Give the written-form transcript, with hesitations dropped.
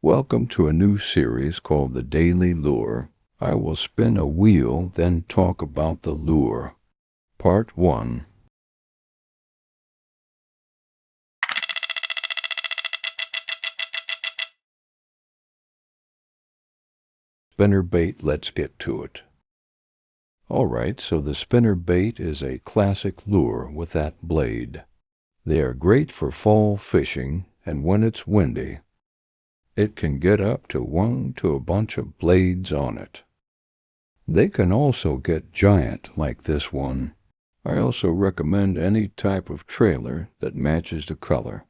Welcome to a new series called The Daily Lure. I will spin a wheel, then talk about the lure. Part 1. Spinnerbait, let's get to it. Alright, so the spinnerbait is a classic lure with that blade. They are great for fall fishing, and when it's windy, it can get up to one to a bunch of blades on it. They can also get giant like this one. I also recommend any type of trailer that matches the color.